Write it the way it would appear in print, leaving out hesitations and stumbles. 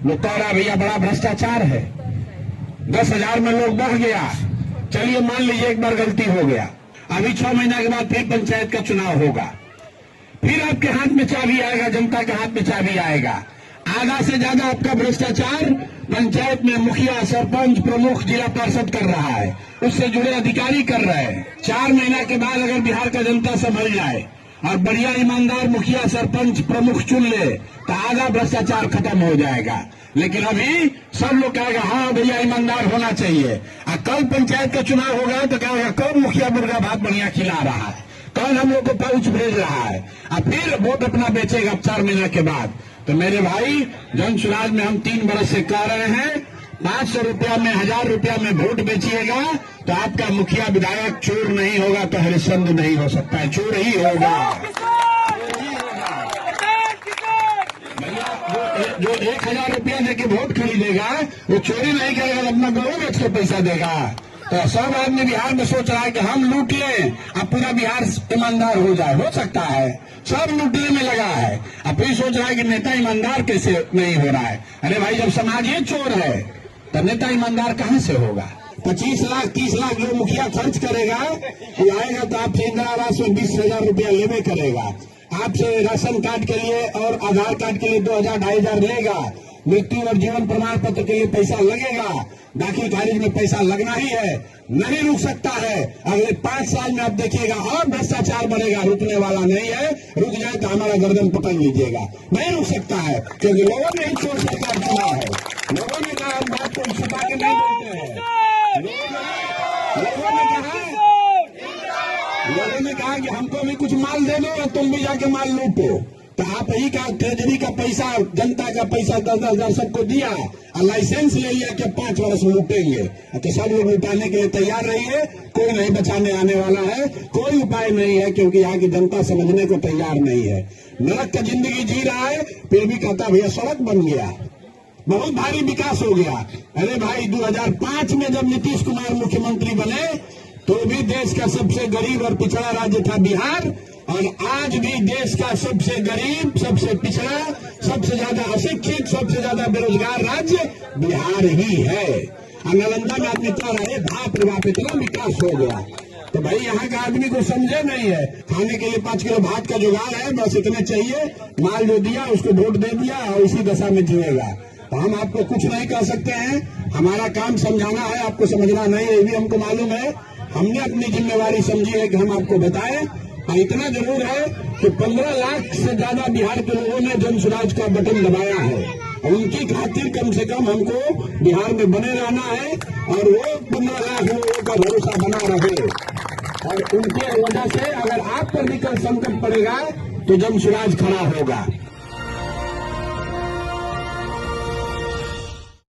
वो कह रहा भैया बड़ा भ्रष्टाचार है, 10,000 में लोग बढ़ गया। चलिए मान लीजिए एक बार गलती हो गया, अभी 6 महीना के बाद फिर पंचायत का चुनाव होगा, फिर आपके हाथ में चाबी आएगा, जनता के हाथ में चाबी आएगा। आधा से ज्यादा आपका भ्रष्टाचार पंचायत में मुखिया, सरपंच, प्रमुख, जिला पार्षद कर रहा है, उससे जुड़े अधिकारी कर रहे हैं। 4 महीना के बाद अगर बिहार का जनता संभल जाए और बढ़िया ईमानदार मुखिया, सरपंच, प्रमुख चुन ले तो आधा भ्रष्टाचार खत्म हो जाएगा। लेकिन अभी सब लोग कहेगा हाँ भैया ईमानदार होना चाहिए, और कल पंचायत का चुनाव होगा तो कहेगा कौन मुखिया मुर्गा भात बढ़िया खिला रहा है, कौन हम लोग को पाउच भेज रहा है, और फिर वोट अपना बेचेगा 4 महीना के बाद। तो मेरे भाई, जन सुराज में हम 3 बरस से कह रहे हैं, 500 रुपया में, 1000 रुपया में वोट बेचिएगा तो आपका मुखिया विधायक चोर नहीं होगा तो हरिश्चंद्र नहीं हो सकता है, चोर ही होगा। जो 1000 रुपया देके वोट खरीदेगा वो चोरी नहीं करेगा, अपना गऊ बेच के पैसा देगा। तो सब आदमी बिहार में सोच रहा है कि हम लूट लें अब पूरा बिहार ईमानदार हो जाए, हो सकता है, सब लूटने में लगा है। अब फिर सोच रहा है कि नेता ईमानदार कैसे नहीं हो रहा है। अरे भाई, जब समाज ही चोर है तो नेता ईमानदार कहां से होगा? 25 लाख 30 लाख जो मुखिया खर्च करेगा वो आएगा तो आपसे इंदिरा आवास में 20,000 रुपया लेवे करेगा, आपसे राशन कार्ड के लिए और आधार कार्ड के लिए 2,000 2,500 लेगा, मृत्यु और जीवन प्रमाण पत्र के लिए पैसा लगेगा, दाखिल खारिज में पैसा लगना ही है, नहीं रुक सकता है। अगले 5 साल में आप देखिएगा और भ्रष्टाचार बढ़ेगा, रुकने वाला नहीं है। रुक जाए तो हमारा गर्दन पकड़ लीजिएगा, नहीं रुक सकता है, क्योंकि लोगों ने ही चोर सरकार चुना है। लोगों ने कहा हम बात को छुपा के नहीं बोलते हैं। लोगों ने कहा कि हमको भी कुछ माल दे दो और तुम भी जाके माल लूटो। तो आप ही का ट्रेजरी का पैसा, जनता का पैसा 10-10 हजार सबको दिया और लाइसेंस ले लिया कि 5 वर्ष में लूटेंगे। तो सब लोग लुटाने के लिए तैयार रहिए, कोई नहीं बचाने आने वाला है, कोई उपाय नहीं है, क्योंकि यहाँ की जनता समझने को तैयार नहीं है। नरक का जिंदगी जी रहा है, फिर भी कहता भैया सड़क बन गया, बहुत भारी विकास हो गया। अरे भाई, 2005 में जब नीतीश कुमार मुख्यमंत्री बने तो भी देश का सबसे गरीब और पिछड़ा राज्य था बिहार, और आज भी देश का सबसे गरीब, सबसे पिछड़ा, सबसे ज्यादा अशिक्षित, सबसे ज्यादा बेरोजगार राज्य बिहार ही है। और नालंदा में आदमी कह रहे बाप रे बाप इतना विकास हो गया। तो भाई, यहाँ का आदमी को समझे नहीं है, खाने के लिए 5 किलो भात का जुगाड़ है, बस इतने चाहिए, माल जो दिया उसको वोट दे दिया और इसी दशा में जिएगा। तो हम आपको कुछ नहीं कह सकते हैं, हमारा काम समझाना है, आपको समझना नहीं है, ये भी हमको मालूम है। हमने अपनी जिम्मेवारी समझी है कि हम आपको बताएं। और इतना जरूर है कि 15 लाख से ज्यादा बिहार के लोगों ने जन सुराज का बटन दबाया है, और उनकी खातिर कम से कम हमको बिहार में बने रहना है, और वो 15 लाख लोगों का भरोसा बना रहे। और उनके वजह से अगर आप पर भी कल संकट पड़ेगा तो जन सुराज खड़ा होगा।